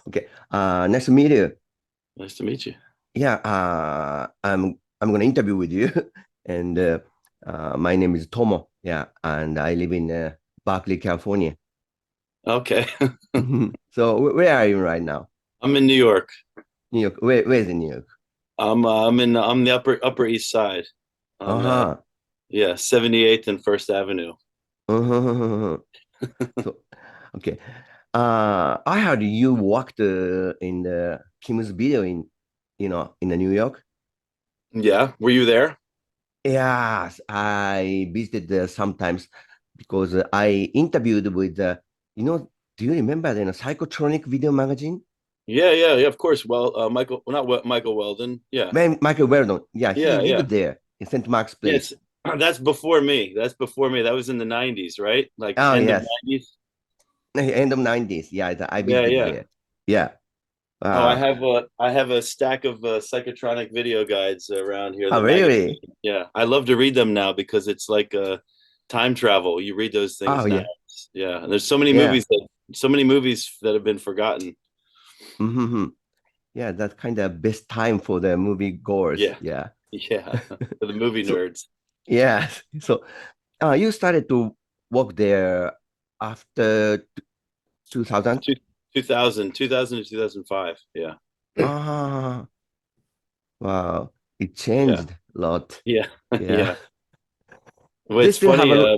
Okay. Nice to meet you. Nice to meet you. Yeah. I'm gonna interview with you, and my name is Tomo. Yeah, and I live in Berkeley, California. Okay. So where are you right now? I'm in New York. New York. Where's in New York? I'm the Upper East Side on Uh-huh. 78th and First Avenue. Uh-huh. So okay. I heard you worked in the Kim's video in the New York. Yeah, were you there? Yes, I visited there sometimes because I interviewed with do you remember the Psychotronic video magazine? Yeah, of course. Well, Michael, well, not Michael Weldon. Yeah, Michael Weldon. Yeah, he yeah. lived there in St. Mark's Place. Yes, that's before me. That's before me. That was in the 90s, right? Like Oh, end of yes. 90s. End of 90s. Yeah, I visited Yeah. there. Yeah. Oh, Uh, I have a stack of psychotronic video guides around here. oh, The magazine. really? Yeah, I love to read them now because it's like time travel. You read those Oh, things now. yeah. Yeah, and there's Yeah. so many movies that have been forgotten. hmm Yeah, that's kind of best time for the movie goers. Yeah, Yeah. yeah, for the movie So, nerds. yeah. So, you started to work there after 2000? Two, 2000 to 2005. Yeah, Ah, wow. It yeah, changed a lot. yeah, Yeah. yeah. Well, They it's still have funny. a.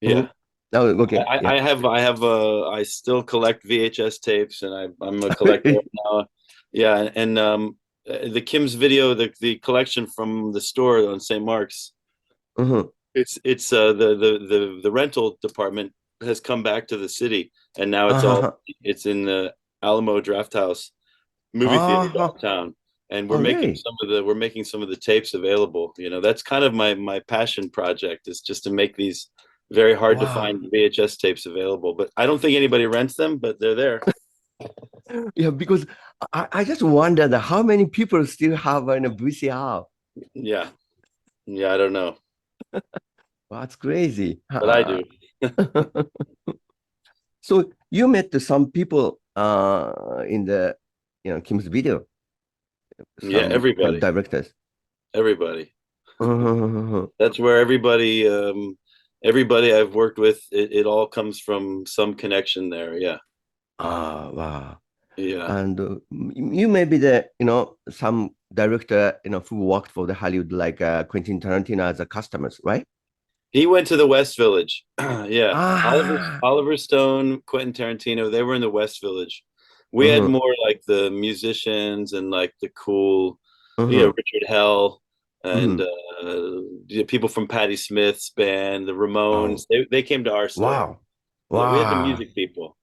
Yeah, Mhm. Oh, okay. Yeah. I still collect VHS tapes, and I'm a collector now. Yeah, and the Kim's video, the collection from the store on St. Mark's. Mhm. It's the rental department has come back to the city, and now Uh-huh. it's in the Alamo Draft House movie theater Uh-huh. downtown, and Oh, really? we're making some of the tapes available. You know, that's kind of my passion project, is just to make these very hard to Wow. find VHS tapes available. But I don't think anybody rents them, but they're there. Yeah, because I just wondered how many people still have a VCR. Yeah, yeah, I don't know, Wow, that's crazy. but I do. So you met some people in the Kim's video, Yeah, some directors. everybody. Uh-huh. That's where everybody I've worked with, it all comes from some connection there. Yeah, Ah, wow. yeah. And you may be the, some director, who worked for the Hollywood, like Quentin Tarantino as a customers, right? He went to the West Village. Yeah. Ah, Oliver Stone, Quentin Tarantino, they were in the West Village. We had uh-huh, more like the musicians and like the cool, uh-huh, Richard Hell and uh-huh. people from Patti Smith's band, the Oh, Ramones. They came to our store. wow. Yeah, we had the Wow. music people.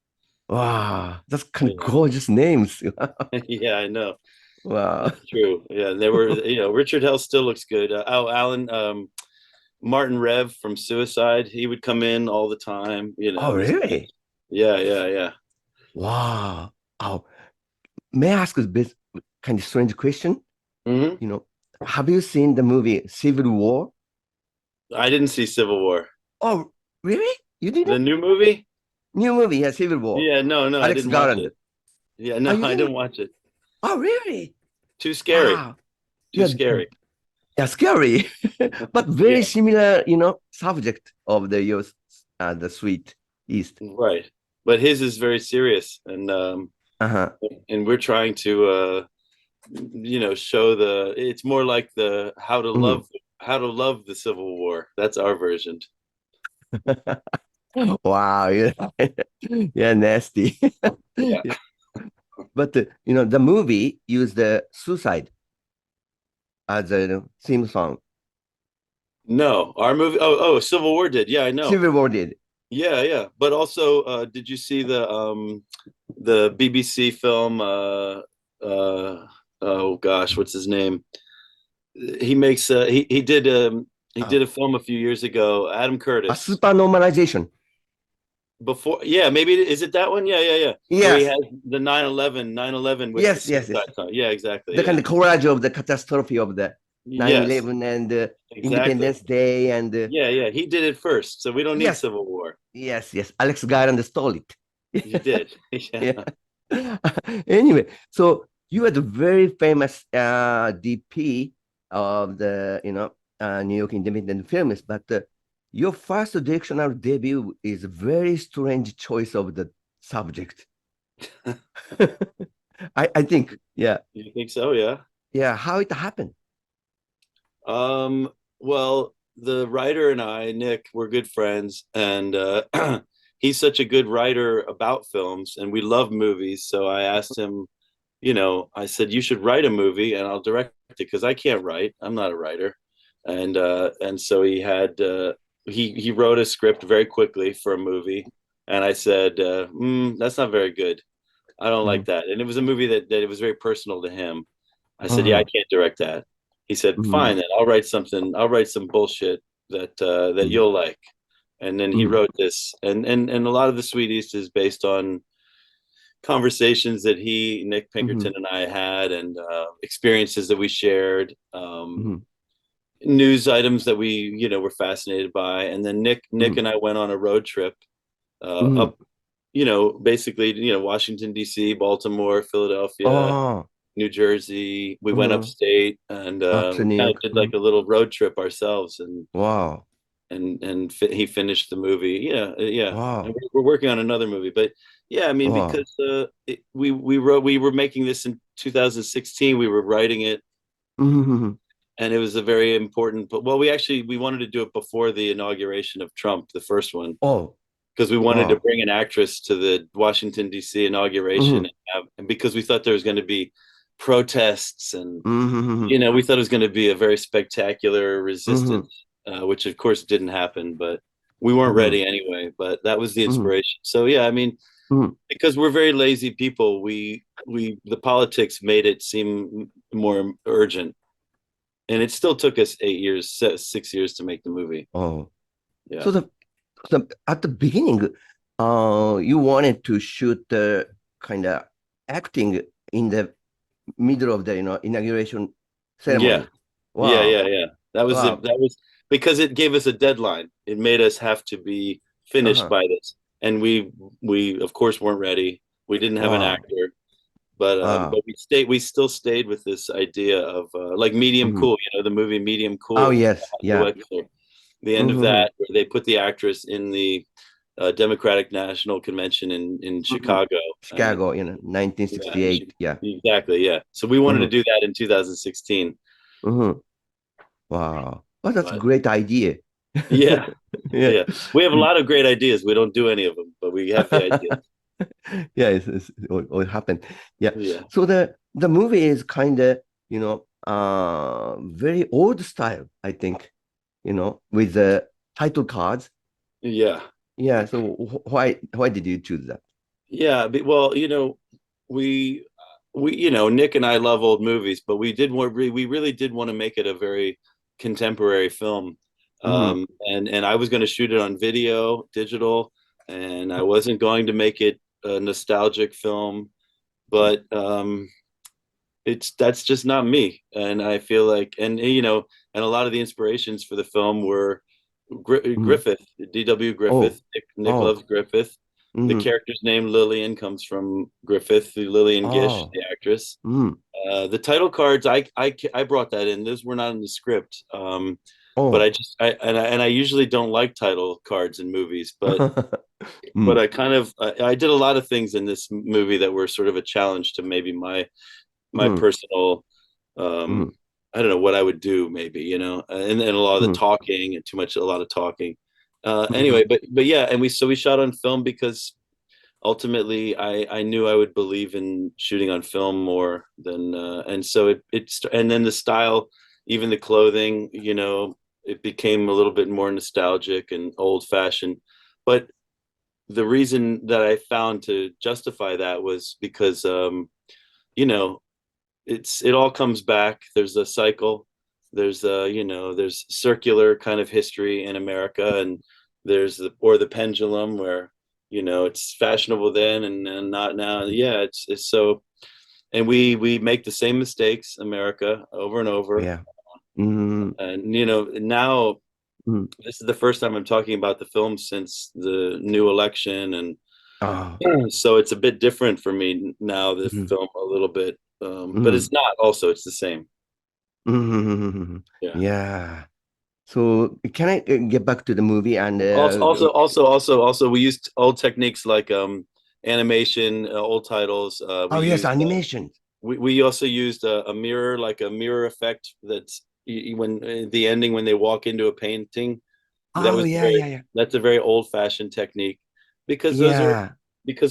Wow. That's kind of Yeah. gorgeous names. Yeah, I know. Wow. That's true. Yeah, they were, Richard Hell still looks good. Alan Martin Rev from Suicide, he would come in all the time, Oh, these guys. really? Yeah. Wow. Oh, may I ask a bit kind of strange question? Hmm. You know, have you seen the movie Civil War? I didn't see Civil War. Oh, really? You The didn't? new movie? New movie, yeah, Civil War. Yeah, no, I Alex didn't watch Garland. it. Yeah, Oh, no, you I didn't? didn't watch it. Oh, really? Too scary. Wow. Too Yeah, scary. yeah, scary, but very Yeah, similar, subject of the Sweet East. right. But his is very serious, Uh-huh. and we're trying to show it's more like the Mhm. how to love the Civil War. That's our version. Wow, yeah, yeah, nasty. Yeah. Yeah. But the movie used the suicide as a theme song. No, our movie. Civil War did. Yeah, I know. Civil War did. Yeah. But also, did you see the BBC film? Uh, oh gosh, what's his name? He makes he Oh, did a film a few years ago. Adam a Curtis. super normalization. Before, yeah, maybe is it that one? Yeah. Where he Yes, has the 9/11 with the yes. suicide song. Yeah, exactly. The kind Yeah. of collage of the catastrophe of the Yes, 9/11 and exactly. Independence Day and Yeah. He did it first, so we don't need yes, Civil War. yes. Alex Garland stole it. He did. Yeah. Yeah. Anyway, so you are the very famous DP of the New York independent films, but your first directional debut is a very strange choice of the subject. I think, yeah, You think so? Yeah. yeah, how it happened. Well, the writer and I, Nick, we're good friends, and he's such a good writer about films, and we love movies. So I asked him, I said you should write a movie, and I'll direct it because I can't write. I'm not a writer, and so he wrote a script very quickly for a movie, and I said, that's not very good. I don't like Mhm, that. And it was a movie that it was very personal to him. I said, yeah, I mhm, can't direct that. He said, mhm, fine, then I'll write something. I'll write some bullshit that mhm, you'll like. And then he mhm, wrote this, and a lot of the Sweet East is based on conversations that Nick Pinkerton, mhm, and I had, and experiences that we shared, mhm, news items that we, were fascinated by. And then Nick mhm, and I went on a road trip mhm. up, basically, Washington D.C., Baltimore, Philadelphia, Oh, New Jersey. We went mhm. upstate, and Up to we New kind of York. did like Mhm. a little road trip ourselves, and Wow, he finished the movie. Yeah, yeah. And wow, we're working on another movie, but yeah, I mean, wow. because we were making this in 2016. We were writing it, Mhm. and it was a very important. But well, we wanted to do it before the inauguration of Trump, the first one, Oh, because we wanted to wow. bring an actress to the Washington D.C. inauguration, Mhm, and because we thought there was going to be protests, and mhm, we thought it was going to be a very spectacular mhm, resistance, which of course didn't happen, but we weren't mhm, ready anyway. But that was the mhm, inspiration. So yeah, I mean, mhm. because we're very lazy people, we the politics made it seem more urgent, and it still took us 8 years, 6 years to make the movie. Oh, Yeah. so at the beginning, you wanted to shoot the kind of acting in the middle of the inauguration Yeah. ceremony. Yeah, Wow, yeah, yeah. That was wow, because it gave us a deadline. It made us have to be finished uh-huh, by this, and we of course weren't ready. We didn't have an wow, actor, wow. but we still stayed with this idea of like Medium Mhm. Cool. The movie Medium Oh Cool. yes, yeah. The end of Mhm, that, where they put the actress in the Democratic National Convention in mhm. Chicago, and Chicago, yeah, and 1968. Yeah. exactly, yeah. So we wanted to Mhm, do that in 2016, mhm. Wow. Oh, that's a but great idea. yeah, Yeah. yeah. We have a lot of great ideas. We don't do any of them, but we have the ideas. Yeah, it happened. Yeah. Yeah, So the movie is kind of, very old style, I think, with the title cards. yeah, Yeah. So why did you choose that? yeah. Well, we Nick and I love old movies, but we really did want to make it a very contemporary film. Mm-hmm. And I was going to shoot it on video, digital, and I wasn't going to make it a nostalgic film, but that's just not me. And I feel like, and a lot of the inspirations for the film were Mm-hmm. Griffith, D.W. Oh, Griffith. Nick oh. loves Griffith. The Mm-hmm. character's name Lillian comes from Griffith, Lillian Gish, Oh. the actress. Mm. The title cards, I brought that in. Those were not in the script. But Oh. I usually don't like title cards in movies, but Mm. I did a lot of things in this movie that were sort of a challenge to maybe my Mm. personal, Mm. I don't know what I would do maybe, and a lot of the Mm. talking, and a lot of talking. Mm. Anyway, but yeah, and we shot on film because ultimately I knew I would believe in shooting on film more than, and so and then the style, even the clothing, it became a little bit more nostalgic and old fashioned. But the reason that I found to justify that was because, you know it all comes back. There's a cycle. There's circular kind of history in America, and the pendulum where it's fashionable then, and not now. Yeah, it's so, and we make the same mistakes, America, over and over. Yeah. Mm. And now Mm. this is the first time I'm talking about the film since the new election, and Oh. So it's a bit different for me now, the Mhm. film a little bit. But Mhm. it's not also, it's the same. Mhm. Yeah. Yeah. So can I get back to the movie and Also, we used old techniques like animation, old titles. oh yes, animation. We also used a mirror, like a mirror effect. That's when the ending when they walk into a painting. That Oh was yeah, very yeah, yeah. that's a very old fashioned technique because Yeah.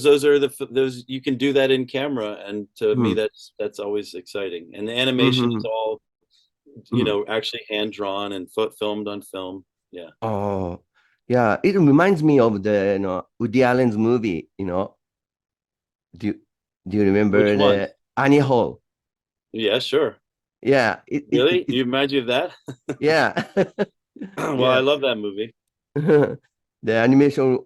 those are those you can do that in camera, and to me Mm. that's always exciting. And the animation is Mm-hmm. all Mm. actually hand drawn and filmed on film. Yeah. Oh, yeah. It reminds me of the Woody Allen's movie. Do you, do you Which remember one? the Annie Hall? Yeah, sure. Yeah. Really? It's You remind you of that? yeah. Well, I Yeah. love that movie. The animation,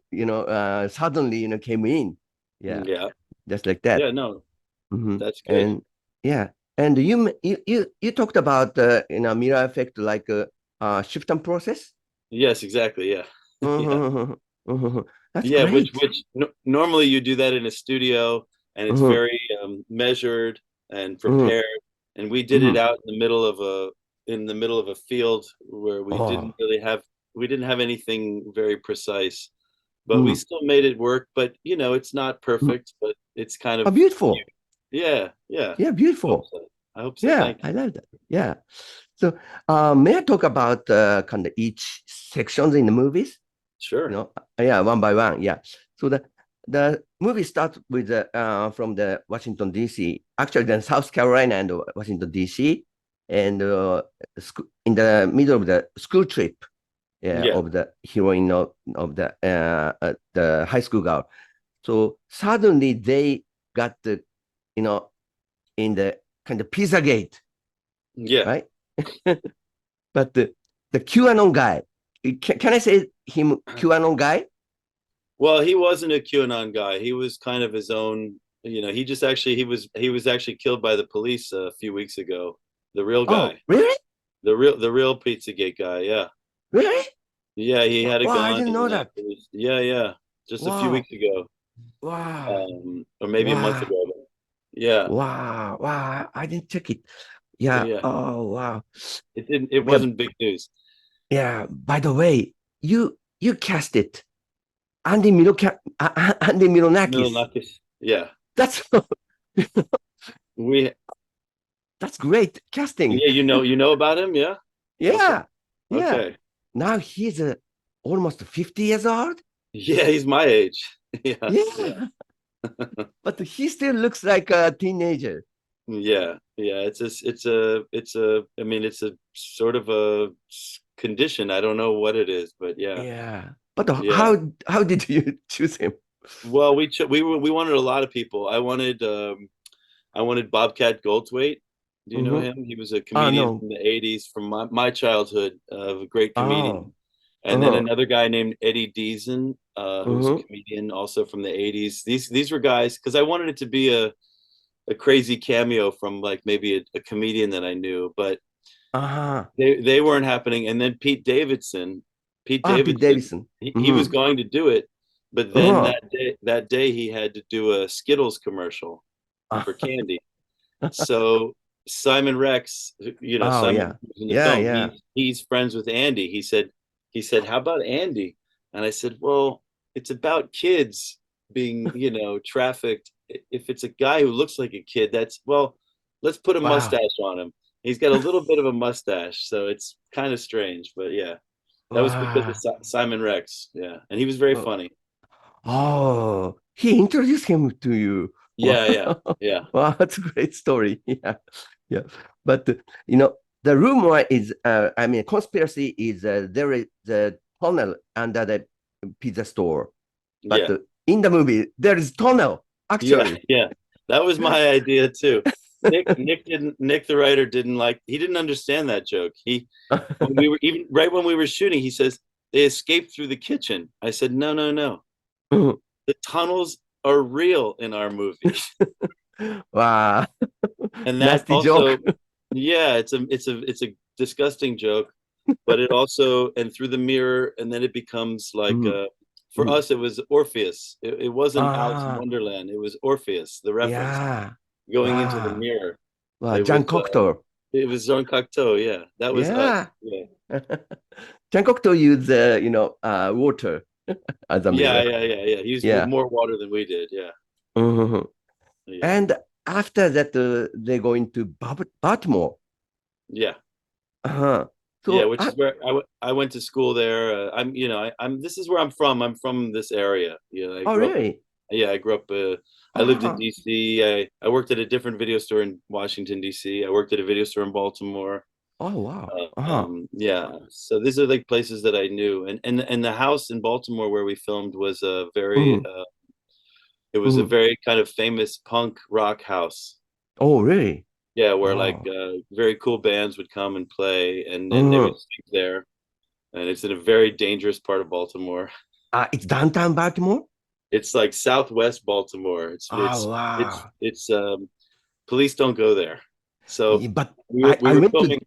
suddenly, came in. Yeah, Yeah. just like that. Yeah, no, Hmm. that's good. And yeah, and you talked about mirror effect like shift process. Yes, exactly. Yeah. Yeah. Mhm. Mhm. That's Yeah, great. normally you do that in a studio and it's Mhm. very measured and Mhm. prepared. And we did it Mhm. out in the middle of a field where Oh. we didn't have anything very precise, but we Mhm. still made it work. But it's not Mhm. perfect, but it's kind Oh, of beautiful. yeah, yeah. Yeah, I hope beautiful. so. I hope so. Yeah, Thank you. I love that. Yeah. So, may I talk about kind of each sections in the movies? Sure. Yeah, one by one. Yeah. So the movie starts with from the Washington D.C. Actually, then South Carolina and Washington D.C. and in the middle of the school trip, yeah, Yeah. of the heroine of the high school girl. So suddenly they got you know in the kind of Pizzagate, Yeah. right? But the QAnon guy, can I say him QAnon guy? Well, he wasn't a QAnon guy. He was kind of his own. He just actually he was actually killed by the police a few weeks ago. The real Oh, guy, really? the real Pizzagate guy. Yeah, Really? yeah. He had a Wow, I gun didn't and know that. yeah, yeah. Just a few Wow, weeks ago, wow, or maybe a month wow, ago. Yeah, wow, wow. I didn't check it. Yeah. yeah. Oh, wow. It Yeah, wasn't big news. yeah. By the way, you cast it, Andy Milonakis. Milonakis. Yeah, That's we. that's great casting. Yeah, you know about him. Yeah. Okay. Yeah, yeah. Okay. Now he's almost 50 years old. Yeah, he's my age. Yeah. Yeah. Yeah, but he still looks like a teenager. Yeah, yeah, I mean, it's a sort of a condition. I don't know what it is, but yeah, Yeah. But yeah. how did you choose him? Well, we wanted a lot of people. I wanted Bobcat Goldthwait. Do you know Mm-hmm. him? He was a Oh comedian no. from the '80s, from my childhood, a great Oh. comedian. And then Uh-huh. another guy named Eddie Deason, who was a Uh-huh. comedian also from the '80s. These were guys because I wanted it to be a crazy cameo from like maybe a comedian that I knew, but Uh-huh. they weren't happening. And then Pete Ah, Pete Davidson, Davidson. he was Mm-hmm. going to do it, but then Uh-huh. that day he had to do a Skittles commercial Uh, for candy. So Simon Rex, oh Simon yeah. was in the Yeah, film. yeah. He's friends with Andy. He said, how about Andy? And I said, well, it's about kids being, trafficked. If it's a guy who looks like a kid, let's put a Wow. mustache on him. He's got a little bit of a mustache, so it's kind of strange, but yeah, that was because of Wow. Simon Rex. Yeah, and he was very Oh, funny. oh, he introduced him to you. Wow. Yeah, yeah, yeah, Wow, that's a great story. Yeah. Yeah. But you know, the rumor is I mean conspiracy is there is the tunnel under the pizza store. But yeah. in the movie, there is tunnel, Yeah, actually. yeah. That was my idea too. Nick the writer he didn't understand that joke. When we were even right when we were shooting, he says they escaped through the kitchen. I said, no, no, no. The tunnels are real in our movie. Wow. And that Nasty joke. also, yeah, it's a disgusting joke, but it also, and through the mirror, and then it becomes like Mhm. for us it was Orpheus. It wasn't Alice in Ah, Wonderland. It was Orpheus. The reference yeah. going into the Wow. mirror. Wow. It Jean was Cocteau. it was Jean Cocteau. Yeah, that was us. Yeah. Yeah, Jean Cocteau used, water as a yeah, mirror. yeah, yeah, yeah. He used Yeah. more water than we did. Yeah, Mhm. yeah, And after that, they go into Baltimore. yeah. Uh-huh. Yeah, So, which is where I went to school there. I'm, I'm. This is where I'm from. I'm from this area. I oh, grew up. really? Yeah, I grew up. I lived in Ah, D.C. I worked at a different video store in Washington D.C. I worked at a video store in Baltimore. oh, wow. Uh-huh. Yeah. So these are like places that I knew, and the house in Baltimore where we filmed was a very. Mhm, It was a mhm. very kind of famous punk rock house. Oh, really? Yeah, where like Oh. very cool bands would come and play, and then they would Mhm. speak there. And it's in a very dangerous part of Baltimore. It's downtown Baltimore? It's like Southwest Baltimore. It's Oh, it's it's wow. it's police don't go there. So But we were I, we I were went to, filming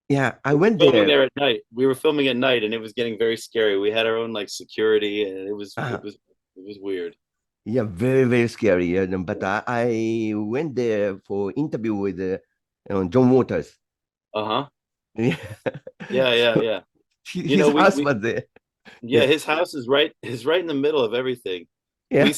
yeah, I we were went filming there. there at night. We were filming at night, and it was getting very scary. We had our own like security, and it was Uh, it was it was weird. yeah, very, very scary. Yeah, but I went there for interview with John Waters. Uh-huh. Yeah. Yeah, yeah, So yeah. You his know, we house we was there. yeah, Yeah. his house is right in the middle of everything. Yeah.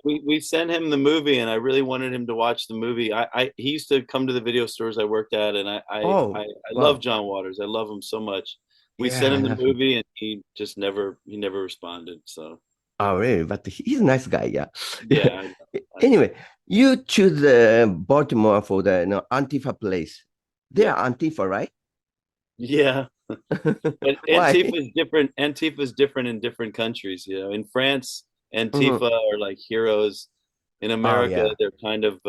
We sent him the movie, and I really wanted him to watch the movie. I he used to come to the video stores I worked at, and Oh, I love wow. John Waters. I love him so much. We sent Yeah, him the that's, movie, and he never responded. So oh, really? But he's a nice guy. Yeah. Yeah. yeah, I know. Anyway, you choose Baltimore for the Antifa place. They Yeah, are Antifa, right? yeah. But Why? Antifa is different in different countries. In France, Mhm. Antifa are like heroes. In Oh, America, yeah. they're kind of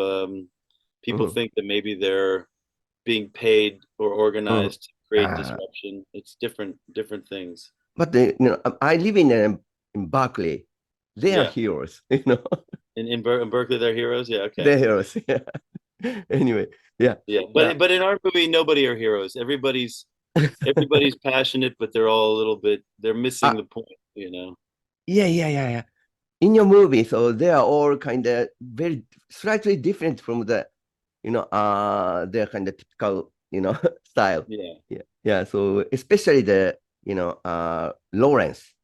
people Mhm. think that maybe they're being paid or Mhm. organized to create Uh, disruption. It's different things. but I live in Berkeley. They are Yeah. heroes. In Berkeley, they're heroes. Yeah. Okay. They're heroes. Yeah. Anyway, yeah. Yeah. Uh, But in our movie, nobody are heroes. Everybody's passionate, but they're all a little bit. They're uh, missing the point. You know. yeah, yeah, yeah, yeah. In your movie, so they are all kind of very slightly different from their kind of typical, style. Yeah. Yeah, yeah. So especially Lawrence,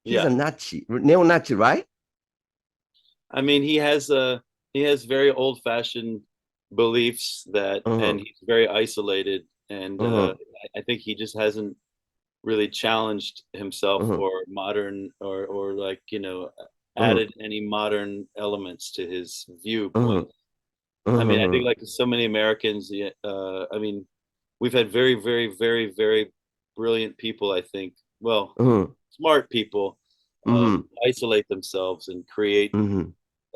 he's a Yeah. Nazi, neo-Nazi, right? I mean, he has very old fashioned beliefs and Uh-huh, he's very isolated. And uh-huh, I think he just hasn't really challenged himself uh-huh, or or like uh-huh, added any modern elements to his uh-huh, viewpoint. I mean, I think uh-huh, like so many Americans, yeah, I mean, we've had very brilliant people. I think, well, uh-huh, smart people uh-huh, isolate themselves and create uh-huh,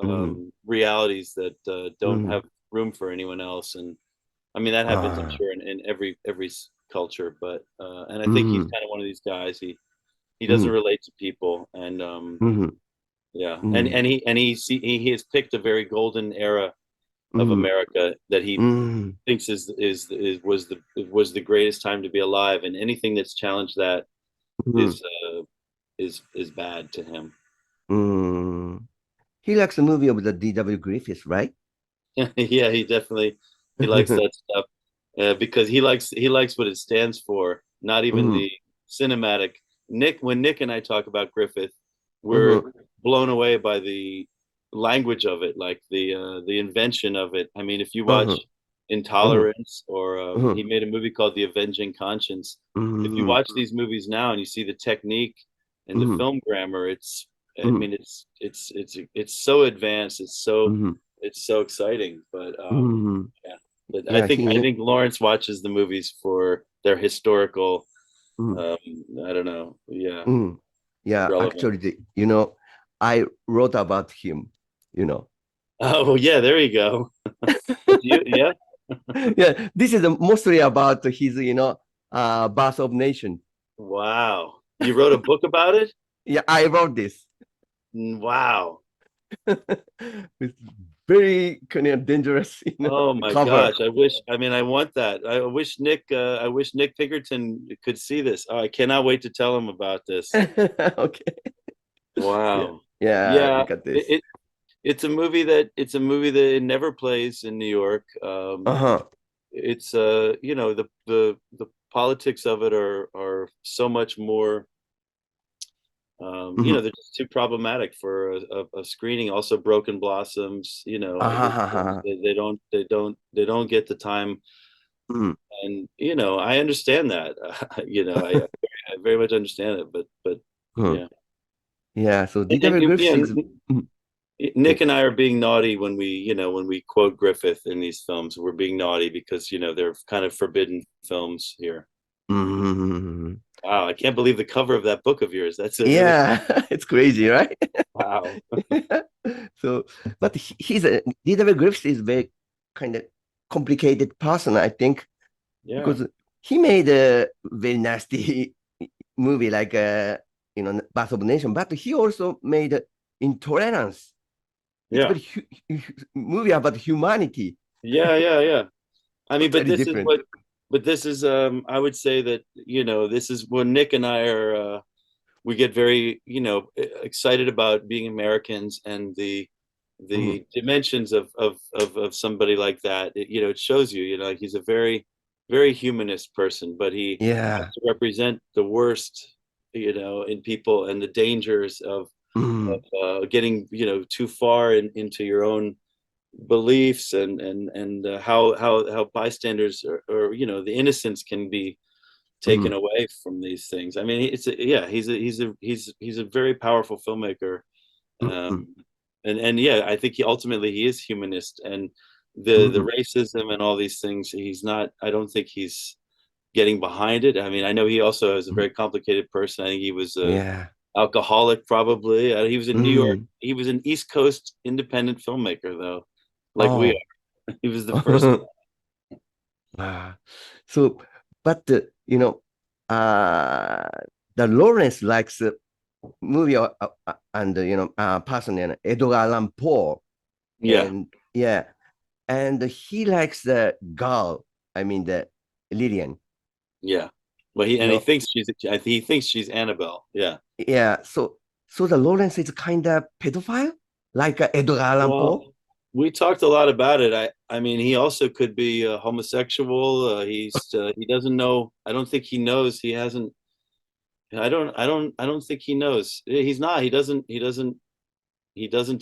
uh-huh, realities that don't uh-huh. have room for anyone else. And I mean, that happens, I'm Ah, sure, in every culture. But and I think he's mhm, kind of one of these guys. He doesn't mhm, relate to people, and mhm, yeah, mhm, he has picked a very golden era of mhm, America that he mhm, thinks was the greatest time to be alive, and anything that's challenged that mhm, is is bad to him. mhm. He likes the movie of the D.W. Griffiths, right? Yeah, he likes that stuff because he likes what it stands for, not even Mhm, the cinematic. Nick and I talk about Griffith, we're mhm, blown away by the language of it, like the invention of it. I mean, if you watch mhm, mhm, Intolerance or he mhm, made a movie called The Avenging Conscience. If you mhm, watch these movies now and you see the technique and the mhm, film grammar, I mhm, mean, it's so advanced. mhm, It's so exciting. But mhm. yeah, but Yeah, I think Lawrence watches the movies for their historical. mhm, Um, I don't know. Yeah, mhm. Yeah, relevant. actually, I wrote about him, you know. Oh yeah, there you go. That's you. Yeah. Yeah, this is mostly about his, birth of nation. Wow. You wrote a book about it? Yeah, I wrote this. Wow. It's very kind of dangerous, Oh my cover. gosh. I mean, I want that. I wish Nick Pinkerton could see this. Oh, I cannot wait to tell him about this. Okay. Yeah, Wow. yeah. Yeah. Look at this. It's a movie that it never plays in New York. Uh-huh. It's you know, the politics of it are so much more you know, Mhm. they're just too problematic for a screening. Also, Broken Blossoms, you know, these films, Uh-huh. they don't get the time. Mhm. And you know, I understand that. You know, I very much understand it. But Mhm. yeah, Yeah, so D.W. Griffith yeah, is mhm. Nick and I are being naughty when we, you know, when we quote Griffith in these films. We're being naughty because you know they're kind of forbidden films here. Mhm. Wow, I can't believe the cover of that book of yours. That's a really Yeah, it's crazy, right? wow. So, but he's a D.W. Griffith is very kind of complicated person, I think, Yeah, because he made a very nasty movie like Birth of a Nation, but he also made Intolerance. It's yeah, very movie about humanity, yeah. I mean, totally different. but this is, I would say that, you know, this is when Nick and I are, we get very, you know, excited about being Americans and Mhm. the dimensions of somebody like that. You know, it shows you, you know, he's a very, very humanist person, but he has Yeah. to represent the worst, you know, in people and the dangers Mhm. getting, you know, too far into your own beliefs and how bystanders or you know the innocence can be taken Mhm. away from these things. I mean, yeah, he's a very powerful filmmaker, Mhm. and yeah, I think he ultimately he is humanist and the Mhm. racism and all these things. He's not. I don't think he's getting behind it. I mean, I know he also is a Mhm. very complicated person. I think he was a Yeah. alcoholic probably. He was in New York. Mhm. He was an East Coast independent filmmaker though, like we Oh. are. He was the first. Ah. So, but uh, the Lawrence likes movie and person Edgar Allan Poe, Yeah, and yeah, and he likes the girl. I mean the Lillian. yeah. Well, You he know, thinks he thinks she's Annabelle. Yeah. yeah. So the Lawrence is kind of pedophile, like Edgar Allan Poe. Well, we talked a lot about it. I mean, he also could be homosexual. He doesn't know. I don't think he knows. He hasn't. I don't think he knows. He's not. He doesn't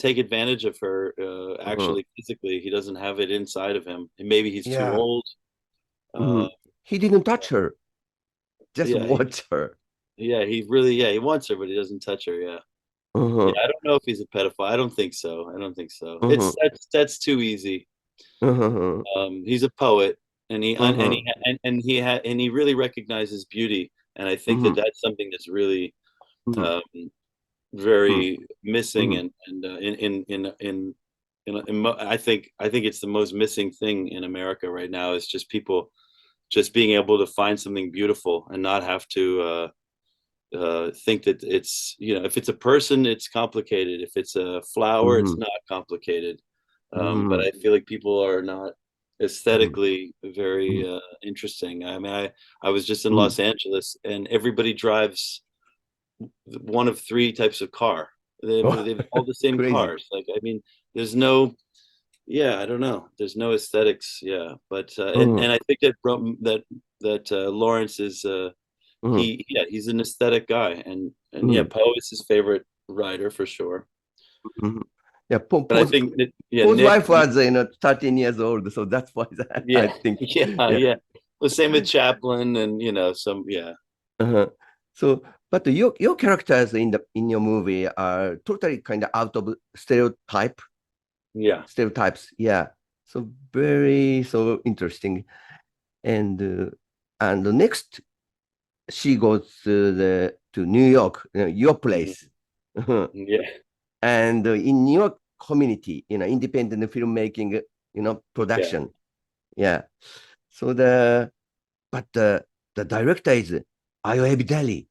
take advantage of her Mhm. actually physically. He doesn't have it inside of him. And maybe he's too Yeah. old. Uh, Mhm. He didn't touch her, just yeah, watch her. he really he wants her, but he doesn't touch her. Yeah. Yeah, Uh-huh. I don't know if he's a pedophile. I don't think so. I don't think so. Uh-huh. That's too easy. Uh-huh. He's a poet, Uh-huh. and he really recognizes beauty, and I think that Mhm. that's something that's really Mhm. um, Mhm. very missing, Mhm. and I think it's the most missing thing in America right now is just people just being able to find something beautiful and not have to think that it's you know if it's a person it's complicated, if it's a flower it's Mhm. not complicated, but Mhm. I feel like people are not Mhm. aesthetically very Mhm. interesting. I mean, I was just in Mhm. Los Angeles and everybody drives one of three types of car. Oh, They've all the same crazy. cars. Like I mean, there's no yeah, I don't know. There's no aesthetics. Yeah, but Mhm. and I think that Lawrence is Mhm. yeah he's an aesthetic guy and yeah Mhm. Poe is his favorite writer for sure. Mhm. Yeah, But I think that, yeah Paul's Nick wife was 13 years old, so that's why I yeah think. yeah Yeah. yeah the same with Chaplin and you know some yeah Uh-huh. So, but your characters in your movie are totally kind of out of yeah stereotypes. Yeah. So very so interesting. And the next she goes to New York, your place, yeah and in New York community, independent filmmaking, yeah production. Yeah. So the director is Ayo Ebideli.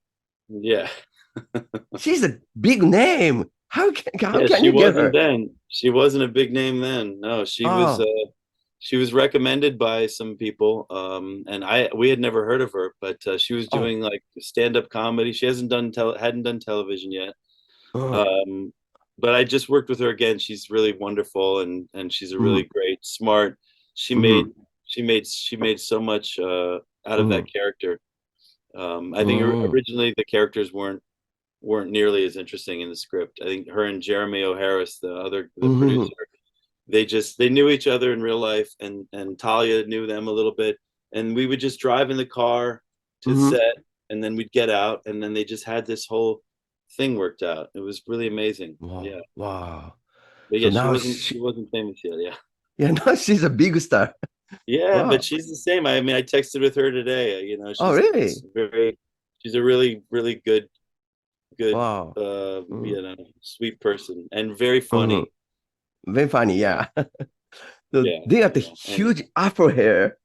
yeah She's a big name. How yeah can she you get wasn't her? then, she wasn't a big name then, no, Oh, she was recommended by some people, and we had never heard of her, but she was oh, doing like stand-up comedy. She hasn't done hadn't done television yet, Uh, But I just worked with her again. She's really wonderful, and she's a mm, really great, smart. She made mm, she made so much out of that mm, character. I think mm, originally the characters weren't nearly as interesting in the script. I think her and Jeremy O'Harris, the mm, producer, they knew each other in real life, and Talia knew them a little bit, and we would just drive in the car to mm. set, and then we'd get out, and then they just had this whole thing worked out. It was really amazing. Yeah, Wow, wow. but So yeah, now she wasn't famous yet. Yeah, yeah, now she's a big star. yeah, but Wow. she's the same. I mean, I texted with her today. You know, Oh, really? she's a really good, Wow. Mm, you know, sweet person and very mhm. funny. Very funny, You know, yeah. So yeah, they got the yeah, and huge afro hair,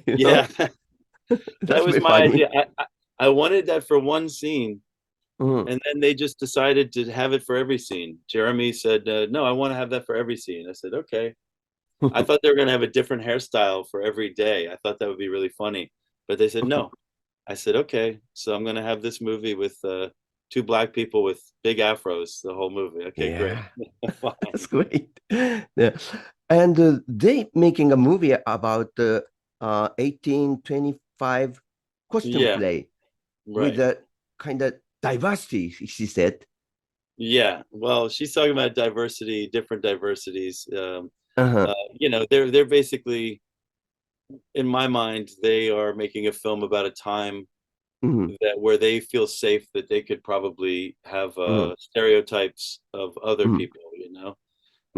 you know. yeah, that That's was very my funny. idea. I wanted that for one scene, Mm. and then they just decided to have it for every scene. Jeremy said, "No, I want to have that for every scene." I said, "Okay." I thought they were going to have a different hairstyle for every day. I thought that would be really funny, but they said no. I said, "Okay, so I'm going to have this movie with two black people with big afros the whole movie." Okay, great, Yeah, fine. that's great. Yeah. And they making a movie about the 1825 costume Yeah, play with right. a kind of diversity, she said. Yeah, well, she's talking about diversity, different diversities. Uh-huh. You know, they're basically, in my mind, they are making a film about a time Mm-hmm. that where they feel safe that they could probably have Mm-hmm. stereotypes of other people, you know.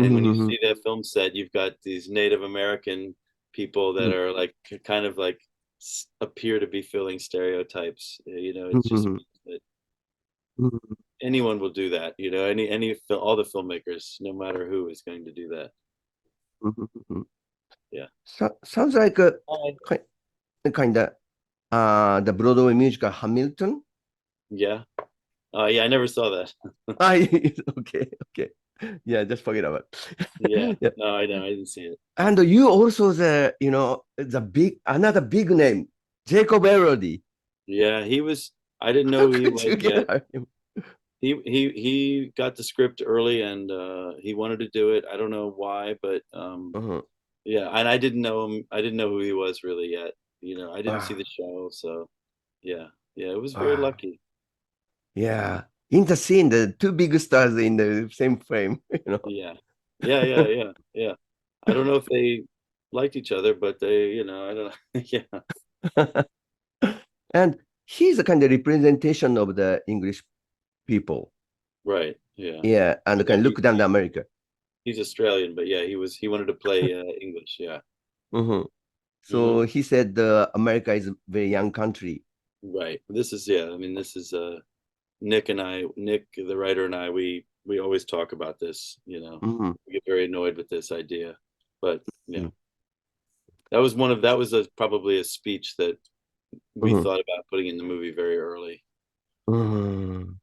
And when you Mm-hmm. see that film set, you've got these Native American people that are like kind of like appear to be filling stereotypes. You know, it's just Mm-hmm. that Mm-hmm. anyone will do that. You know, all the filmmakers, no matter who, is going to do that. Mm-hmm. Yeah. So, sounds like a Oh, kind of the Broadway musical Hamilton. yeah. Yeah, I never saw that. Ah, okay, okay. Yeah, just forget about Yeah. it. Yeah. No, I know. I didn't see it. And you also the big another big name, Jacob Elordi. Yeah, I didn't How know who he could was you get yet. him? He got the script early, and he wanted to do it. I don't know why, but Uh-huh. yeah, and I didn't know him. I didn't know who he was really yet. You know, I didn't see Wow, the show, so yeah, yeah, it was very wow. lucky. Yeah. In the scene, the two big stars in the same frame, Yeah, yeah. Yeah. I don't know if they liked each other, but they, you know, I don't know. Yeah, And he's a kind of representation of the English people. right. Yeah, Yeah, and yeah. can look down to America. He's Australian, but yeah, he wanted to play English. Yeah. Mhm. Hmm. So he said America is a very young country. Right. This is yeah. I mean, this is Nick, the writer, and I, we always talk about this. You know, Mhm. we get very annoyed with this idea, but yeah, Mhm. that was probably a speech that we Mhm. thought about putting in the movie very early. Mhm.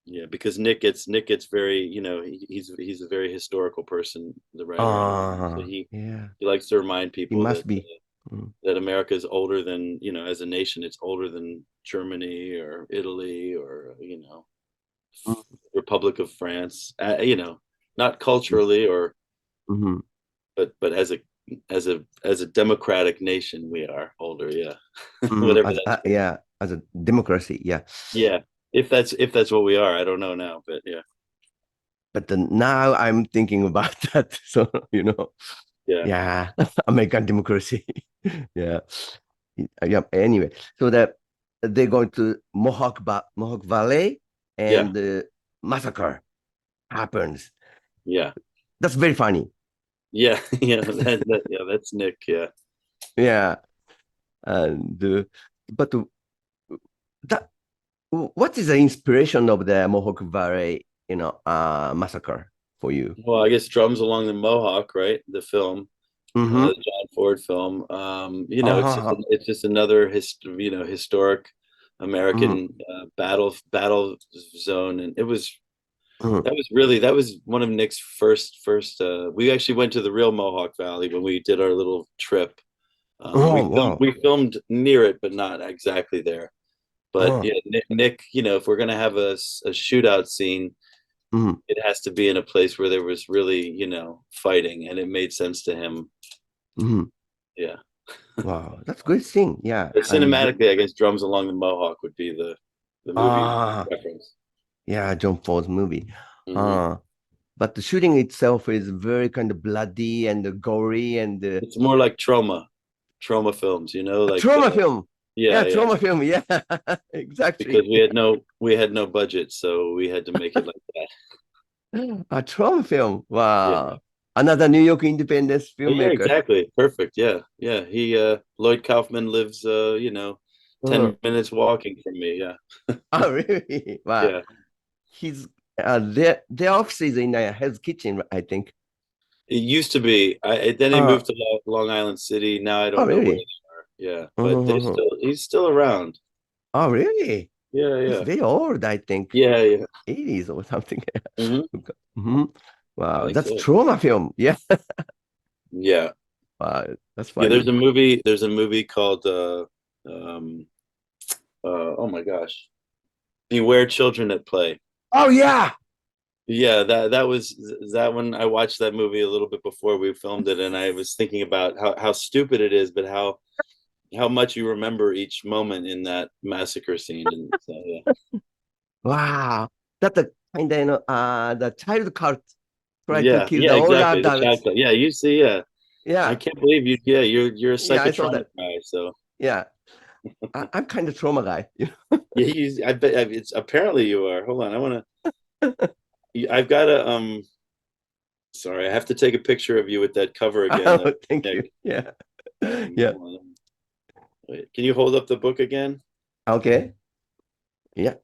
Yeah, because Nick gets very, you know, he's a very historical person, the writer, and so Yeah, he likes to remind he people must be. Mhm. that America is older than, you know, as a nation, it's older than Germany or Italy or, you know, Republic of France. You know, not culturally or, Mhm. but as a democratic nation, we are older. Yeah, Mhm. whatever that's worth. Yeah, as a democracy. Yeah, Yeah, if that's what we are, I don't know now, but yeah, but now I'm thinking about that. So yeah, yeah, American democracy. Yeah, yeah. Anyway, so that they're going to Mohawk Valley, yeah, and the massacre happens. yeah, That's very funny. yeah, yeah. Yeah, that's Nick. Yeah, Yeah, and but that what is the inspiration of the Mohawk Valley, massacre for you? well, I guess Drums Along the Mohawk, right? The film, the Mm-hmm. John Ford film. You know, Uh-huh. it's just another you know, historic Mm-hmm. American battle zone, and Mm-hmm. that was one of Nick's first. We actually went to the real Mohawk Valley when we did our little trip. Oh, wow. We filmed near it, but not exactly there. But Uh-huh. yeah, Nick, you know, if we're gonna have a shootout scene, Mhm. it has to be in a place where there was really, fighting, and it made sense to him. Mhm. Yeah. Wow, that's a great thing. Yeah. But And cinematically, I guess Drums Along the Mohawk would be the movie reference. yeah, John Ford's movie. Mhm. But the shooting itself is very kind of bloody and gory and It's more like trauma films, a like trauma film. yeah, Yeah, yeah. trauma film. Yeah, exactly. Because we had no budget, so we had to make it like that. A trauma film. Yeah. Wow. Another New York independence Oh, yeah, filmmaker. exactly. Perfect. Yeah. Yeah. He Lloyd Kaufman lives 10 minutes walking from me. Yeah. Oh, really? Wow. Yeah. He's their office is in Hell's Kitchen, I think. It used to be. Then he Uh, moved to Long Island City. Now I oh, don't know where really? they are. Yeah. But Mhm. he's still around. Oh, really? Yeah, He's yeah. very old, I think. Yeah, yeah. 80s or something. Hmm. Mhm. I Wow, think that's so. trauma film. Yeah. Yeah. Wow, that's Yeah, funny. there's a movie called um oh my gosh. Beware Children at Play. Oh, yeah. Yeah, that was that one. I watched that movie a little bit before we filmed it, and I was thinking about how stupid it is, but how much you remember each moment in that massacre scene. And so Wow. That's the kind of, the child cult try to yeah, kill yeah, the all exactly. The adults. child. Yeah, you see, yeah. I Yeah. can't believe you. Yeah, you're a Yeah, I saw psychotronic that. guy. So Yeah. I'm kind of trauma guy. yeah, I bet it's apparently you are. Hold on, I want to. I've got to. Sorry, I have to take a picture of you with that cover again. Oh, thank you. Yeah. Yeah. Hold on. Wait, can you hold up the book again? Okay. Yeah.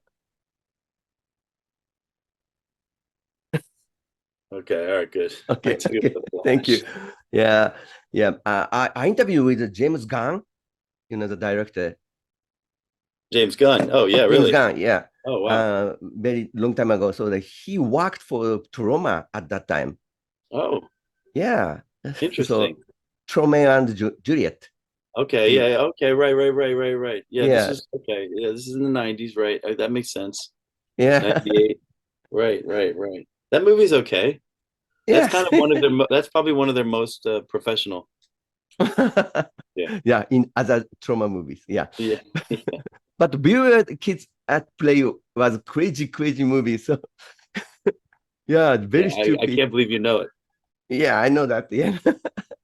Okay, all right, good. I Okay. took it Okay. with a Thank you. flash. Yeah. Yeah. I interviewed with James Gunn, the director. James Gunn. Oh yeah, James really? Gunn, yeah. Oh wow. Very long time ago. So that he worked for Troma at that time. Oh, Yeah. So interesting. Troma and Juliet. Okay, You know. yeah, okay, right. Yeah, this Yeah. is okay. Yeah, this is in the 90s, right? That makes sense. Yeah. 98. Right. That movie's okay. That's Yes. kind of one of their that's probably one of their most professional. Yeah. Yeah, in other trauma movies. Yeah. Yeah. But Beware the Kids at Play was crazy movie. So yeah, Yeah, very I stupid. can't believe you know it. Yeah, I know that. Yeah.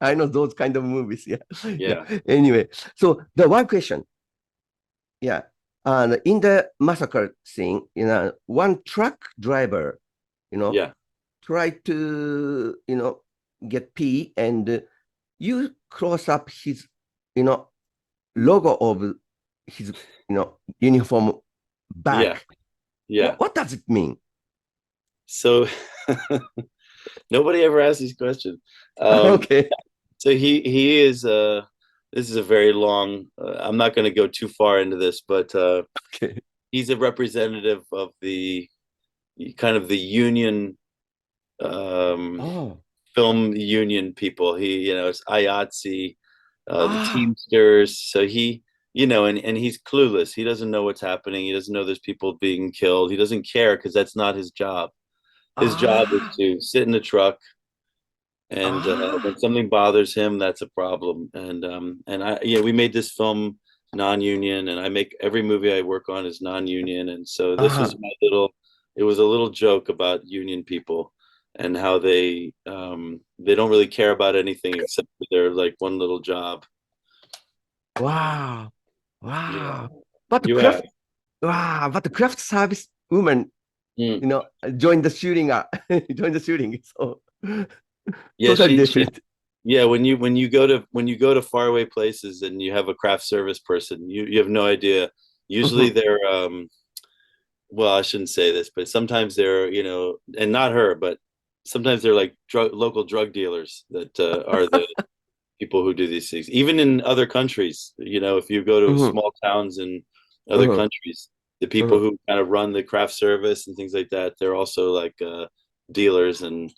I know those kind of movies. Yeah. Yeah. Yeah. Anyway, so the one question. Yeah. In the massacre scene, one truck driver, you know, Yeah. tried to, get pee and you cross up his, you know, logo of his, uniform Yeah. back. Yeah. What does it mean? So nobody ever asks these questions. Um, Okay. so he is this is a very long I'm not going to go too far into this, but Okay. he's a representative of the kind of the union um, Oh. film union people. He, it's IATSE, the Ah. Teamsters. So he, and he's clueless. He doesn't know what's happening. He doesn't know there's people being killed. He doesn't care because that's not his job. His job is Ah. to sit in the truck, and when Ah. something bothers him, that's a problem. And we made this film non-union, and I make every movie I work on is non-union, and so this was Ah. my little. It was a little joke about union people and how they don't really care about anything except for their like one little job. Wow. Yeah, Wow. But the you have. craft, wow. But the craft service woman, Mm. joined the shooting. Joined the shooting. So Yeah, totally she different. yeah, when you go to faraway places and you have a craft service person, you have no idea. Usually Mhm. they're well, I shouldn't say this, but sometimes they're, and not her, but sometimes they're like local drug dealers that are the people who do these things. Even in other countries, if you go to Mhm. small towns in other Mhm. countries, the people Mhm. who kind of run the craft service and things like that, they're also like dealers and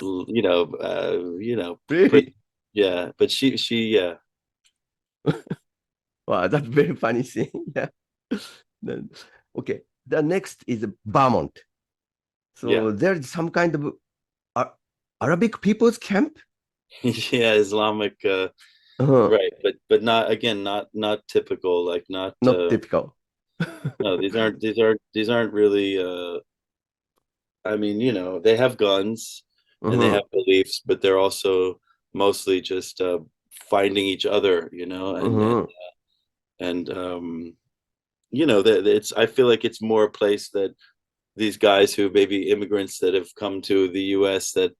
Really? yeah. But yeah. Wow, that's very funny thing. Yeah. Then, okay. The next is Vermont. Yeah. So there's some kind of Arabic people's camp. Yeah, Islamic, Uh-huh. right, but not again, not typical, like not Not typical. no, these aren't really I mean, they have guns and they Uh-huh. have beliefs, but they're also mostly just finding each other, Uh-huh. and that it's I feel like it's more a place that these guys who maybe immigrants that have come to the US that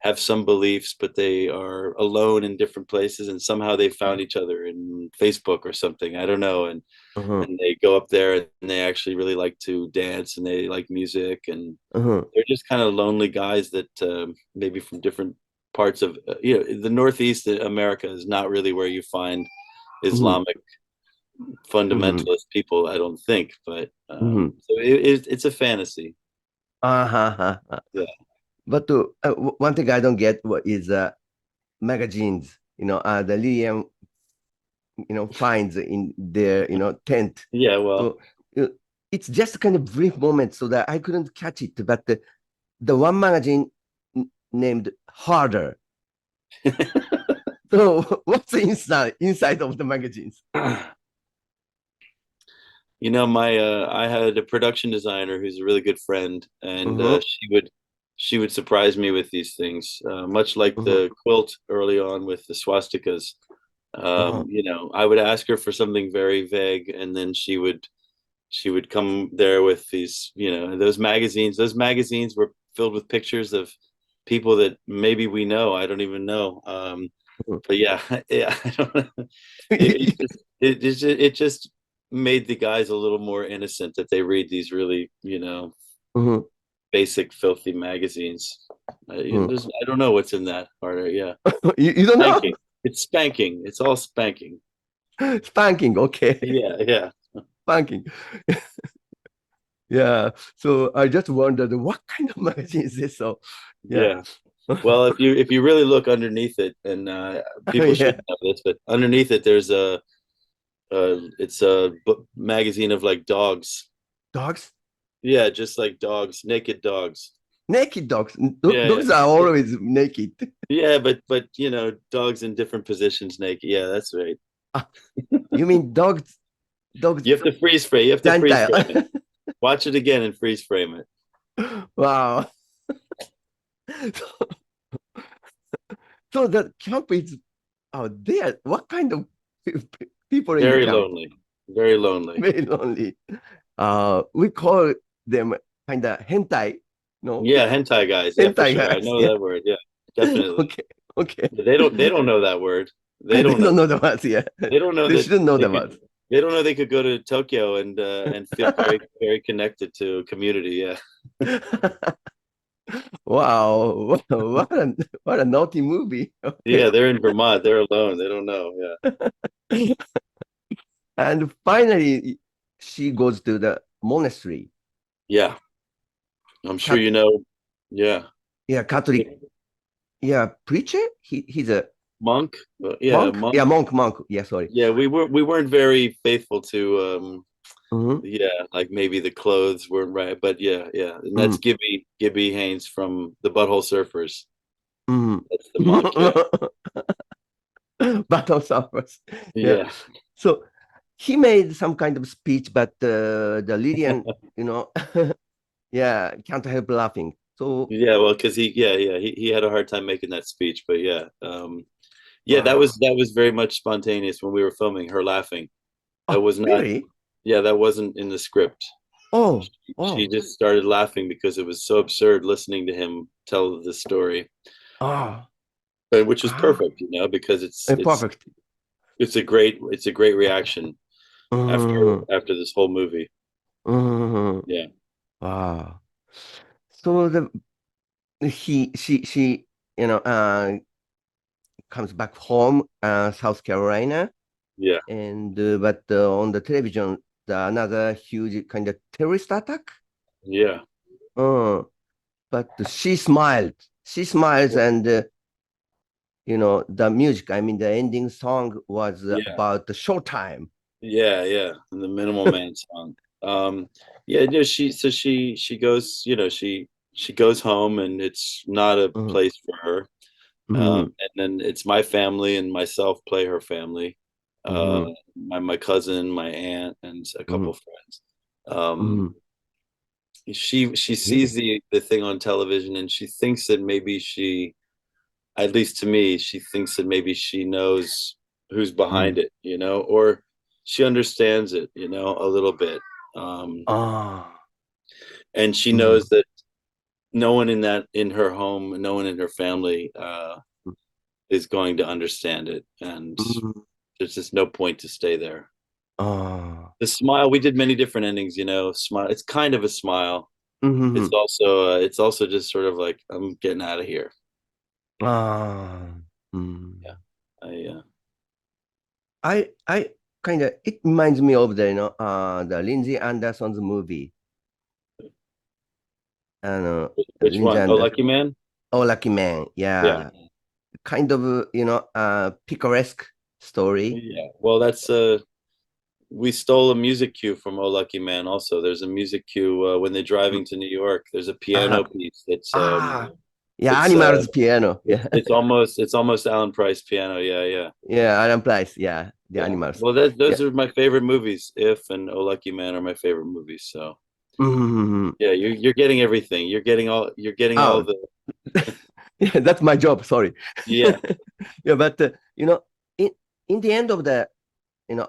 have some beliefs, but they are alone in different places, and somehow they found each other in Facebook or something. I don't know, and Uh-huh. and they go up there and they actually really like to dance and they like music, and Uh-huh. they're just kind of lonely guys that maybe from different parts of the Northeast America is not really where you find Uh-huh. Islamic Uh-huh. fundamentalist people, I don't think, but Uh-huh. so it's a fantasy. Uh-huh. Yeah. But one thing I don't get what is magazines, the Liam, finds in their, tent. Yeah, well, So it's just kind of brief moment so that I couldn't catch it. But the one magazine named Harder. So what's inside of the magazines? my I had a production designer who's a really good friend, and Uh-huh. she would surprise me with these things, much like Uh-huh. the quilt early on with the swastikas. Uh-huh. I would ask her for something very vague, and then she would come there with these, those magazines. Those magazines were filled with pictures of people that maybe we know. I don't even know. But yeah, yeah, I don't know. It just made the guys a little more innocent that they read these really, Uh-huh. basic, filthy magazines. Uh-huh. I don't know what's in that harder. Yeah, You don't know? spanking. It's spanking. It's all spanking. Spanking, okay. Yeah, yeah, Spanking. Yeah. So I just wondered what kind of magazine is this? So yeah. yeah. Well, if you really look underneath it, and people should Yeah. know this, but underneath it, there's it's a magazine of like dogs. Dogs? Yeah, just like dogs, naked dogs. Naked dogs. Yeah, Dogs are always naked. yeah, but dogs in different positions naked. Yeah, that's right. Ah, you mean dogs You have to freeze frame. You have to freeze gentile. frame it. Watch it again and freeze frame it. Wow. So the camp is out there. What kind of people in the Very camp? lonely. Very lonely. Very lonely. We call them kind of hentai. No, Yeah, hentai guys. Yeah, for hentai sure. I guys. know Yeah. that word. Yeah, definitely. Okay. Okay. They don't know that word. They They don't know. don't know the words. Yeah. They don't know They that shouldn't know they the could. words. They don't know they could go to Tokyo and feel very very connected to a community. Yeah. Wow. What a naughty movie. Okay. Yeah, they're in Vermont. They're alone. They don't know. Yeah. And finally, she goes to the monastery. Yeah. I'm sure Cat, you know. Yeah. yeah, Catholic. Yeah, preacher. He's a Monk. Yeah, monk. monk. Yeah, monk. Yeah, sorry. Yeah, we weren't very faithful to Hmm. yeah, like maybe the clothes weren't right, but yeah, yeah. And that's Hmm. Gibby Haynes from the Butthole Surfers. Hmm. That's the monk, yeah. Battle suffers. Yeah. Yeah. So he made some kind of speech, but the Lydian, yeah, can't help laughing. So Yeah, well, because he had a hard time making that speech, but yeah. Yeah, that wow. was that was very much spontaneous when we were filming, her laughing. That Oh, was not really? Yeah, that wasn't in the script. Oh, She oh, just started laughing because it was so absurd listening to him tell the story. oh, Which was ah, perfect, because it's it's perfect. it's a great reaction after Mm, after this whole movie. mm, Yeah, wow. So she, you know, uh, comes back home, South Carolina, yeah, and but on the television, another huge kind of terrorist attack. yeah, Uh, but she smiled. She smiles, and the music. I mean, the ending song was yeah, about the showtime. yeah, yeah. And the Minimal Man song. Um, Yeah, no, she goes, she goes home and it's not a place for her. And then it's my family and myself play her family. My cousin, my aunt, and a couple friends. She sees the thing on television and she thinks that maybe at least to me, she thinks that maybe she knows who's behind it, or she understands it, a little bit. And she knows that no one in her home, no one in her family is going to understand it, and there's just no point to stay there. The smile, we did many different endings, smile. It's kind of a smile. It's also just sort of like, I'm getting out of here. Yeah. I kind of, it reminds me of the Lindsay Anderson's movie. Which one? Oh, Lucky Man? Oh, Lucky Man. Yeah. Kind of, picaresque story. Yeah. Well, that's we stole a music cue from Oh Lucky Man also. There's a music cue when they're driving to New York. There's a piano piece that's Animals piano. Yeah. It's almost Alan Price piano. Yeah. Yeah, Alan Price. Yeah. The Animals. Well, those are my favorite movies. If and Oh Lucky Man are my favorite movies. So yeah, you're getting everything. You're getting all the yeah, that's my job. Sorry. Yeah. Yeah, but in the end of the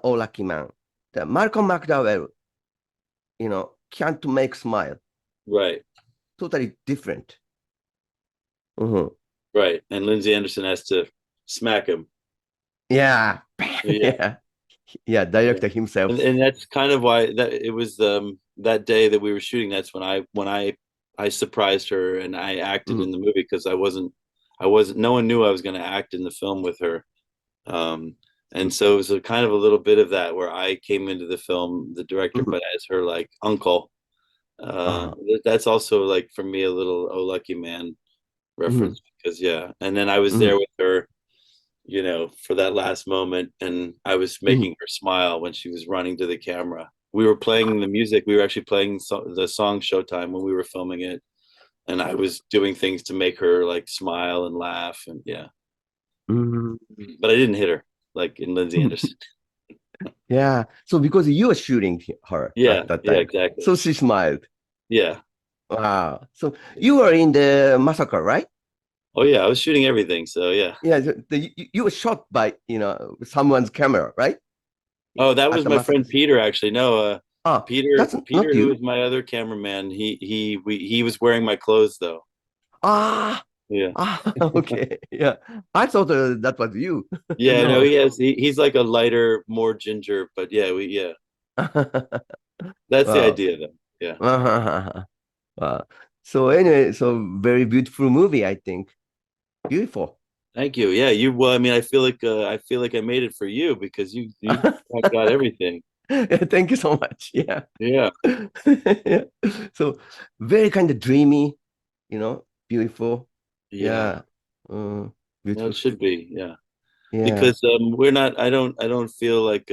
Oh Lucky Man, the Malcolm McDowell, can't make smile. Right. Totally different. Right. And Lindsay Anderson has to smack him. Yeah. Yeah. Director himself. And that's kind of why it was that day that we were shooting. That's when I surprised her and I acted in the movie because I wasn't. No one knew I was going to act in the film with her. And so it was kind of a little bit of that where I came into the film, the director, but as her like uncle. That's also like for me a little Oh Lucky Man reference because and then I was there with her, for that last moment, and I was making her smile when she was running to the camera. We were playing the music. We were actually playing the song Showtime when we were filming it, and I was doing things to make her like smile and laugh, and but I didn't hit her like in Lindsay Anderson. Yeah. So because you were shooting her at that time. Yeah, exactly. So she smiled. Yeah. Wow. So you were in the massacre, right? Oh yeah, I was shooting everything. So yeah. Yeah. You were shot by someone's camera, right? Oh, that was my friend Peter. Actually, no. Peter, that's not who you. was my other cameraman. He was wearing my clothes though. Okay. Yeah. I thought that was you. Yeah, no, he's like a lighter, more ginger, but that's the idea though. Yeah. So anyway, so very beautiful movie, I think. Beautiful. Thank you. Yeah, well, I mean, I feel like I made it for you because you got everything. Thank you so much. Yeah. Yeah. Yeah. So very kind of dreamy, beautiful. Yeah. Beautiful. No, it should be. Yeah. Yeah. Because I don't feel like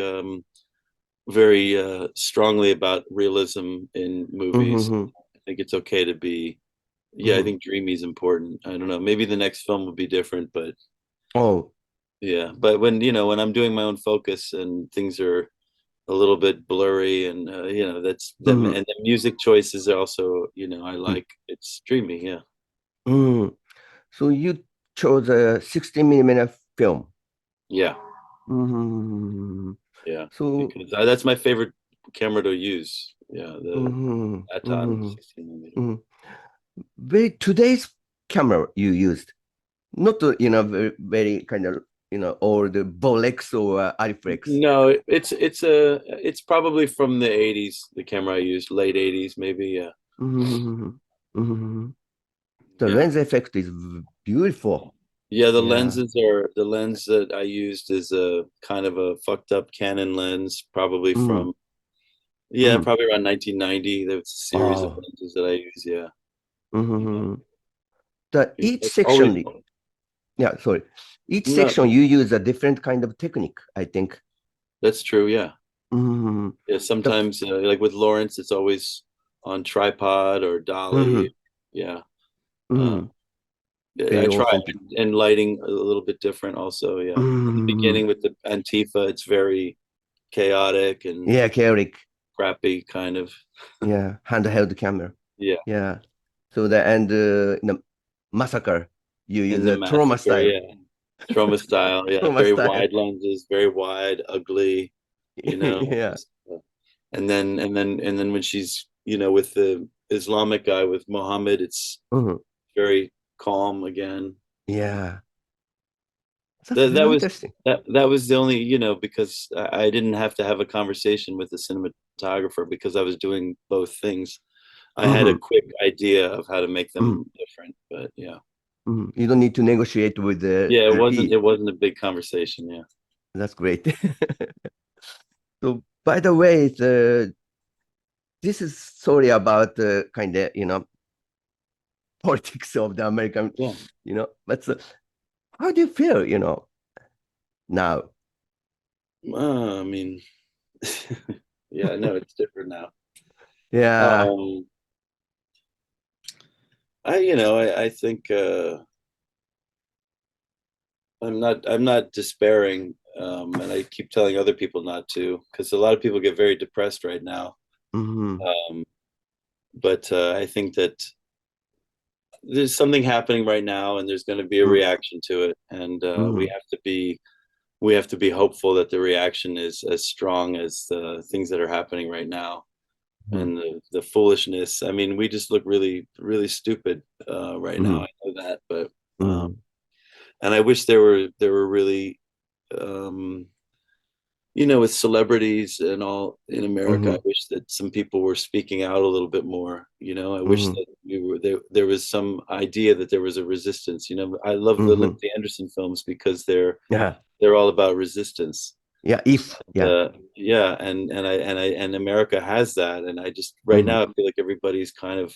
very strongly about realism in movies. I think it's okay to be. I think dreamy is important. I don't know. Maybe the next film will be different, but but when I'm doing my own focus and things are a little bit blurry and that's them and the music choices are also I like it's dreamy. Yeah. So you chose a 16 millimeter film. Yeah. Yeah. So because that's my favorite camera to use. Yeah. The Aton 16 millimeter. Today's camera you used, not very, very kind of or the Bolex or Ariflex. No, it's probably from the 80s. The camera I used, late 80s, maybe. Yeah. The lens effect is beautiful. Yeah, the lens that I used is a kind of a fucked up Canon lens, probably from probably around 1990. There was a series of lenses that I use. Yeah. Each section, each section you use a different kind of technique, I think. That's true. Yeah. Yeah. Sometimes, like with Lawrence, it's always on tripod or dolly. Yeah. I Very try, authentic. and lighting a little bit different also. Yeah. In the beginning with the Antifa, it's very chaotic and Yeah, chaotic. crappy kind of. Yeah, handheld camera. Yeah. Yeah. So the and in the massacre, you use In the a Troma massacre, style. yeah. Troma style, yeah. Troma Very style. wide lenses, very wide, ugly, you know. Yeah. And then when she's, with the Islamic guy with Muhammad, it's very calm again. Yeah. That's That very was interesting. that was the only, because I didn't have to have a conversation with the cinematographer because I was doing both things. I had a quick idea of how to make them different, but yeah. You don't need to negotiate with the Yeah, DP. it wasn't a big conversation, yeah. That's great. So, by the way, this is sorry about the kind of, politics of the American, Yeah. but how do you feel, now? I mean, yeah, no, it's different now. Yeah. I think I'm not despairing, and I keep telling other people not to, because a lot of people get very depressed right now. But I think that there's something happening right now, and there's going to be a reaction to it, and we have to be hopeful that the reaction is as strong as the things that are happening right now. And the foolishness. I mean, we just look really, really stupid right now. I know that, but and I wish there were really, with celebrities and all in America. I wish that some people were speaking out a little bit more. I wish that we were there. There was some idea that there was a resistance. I love the Lindsay Anderson films because they're all about resistance. Yeah, And America has that, and I just right now I feel like everybody's kind of,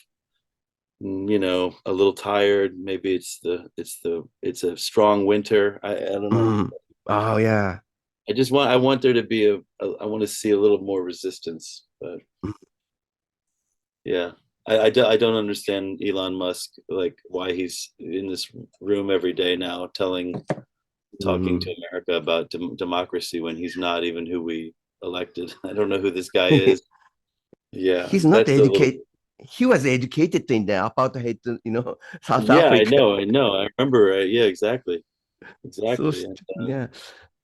a little tired. Maybe it's a strong winter. I don't know. Oh yeah. I want there to be I want to see a little more resistance, but yeah. I don't understand Elon Musk, like why he's in this room every day now talking to America about democracy when he's not even who we elected. I don't know who this guy is. Yeah, He's not that's a little. educated. He was educated in the apartheid, South Yeah, I Africa. know. I remember. Yeah, exactly. So Exactly. yeah,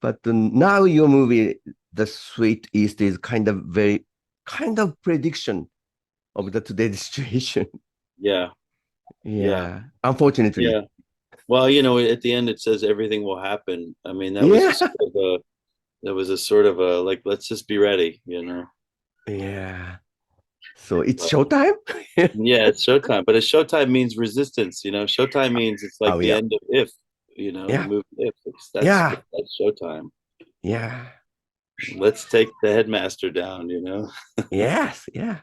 but now your movie, The Sweet East, is kind of prediction of the today's situation. Yeah. Yeah, unfortunately. Yeah. Well, at the end it says everything will happen. I mean, Yeah. that was a sort of a like, let's just be ready. Yeah. So it's showtime? Yeah, it's showtime, but a showtime means resistance. Showtime means it's like Oh the yeah. end of If. The Yeah. movie If. Yeah. That's showtime. Yeah. Let's take the headmaster down. Yes. Yeah.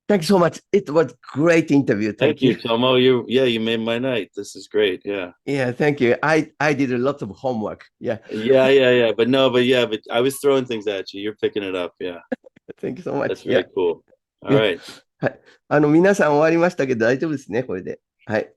Thank you so much. It was great interview. Thank Thank you, you. Tomo. You made my night. This is great. Yeah. Yeah, thank you. I did a lot of homework. Yeah. Yeah. But I was throwing things at you. You're picking it up. Yeah. Thank you so much. That's Yeah. very cool. All Yeah. right.はい。皆さん終わりましたけど大丈夫ですね、これで。はい。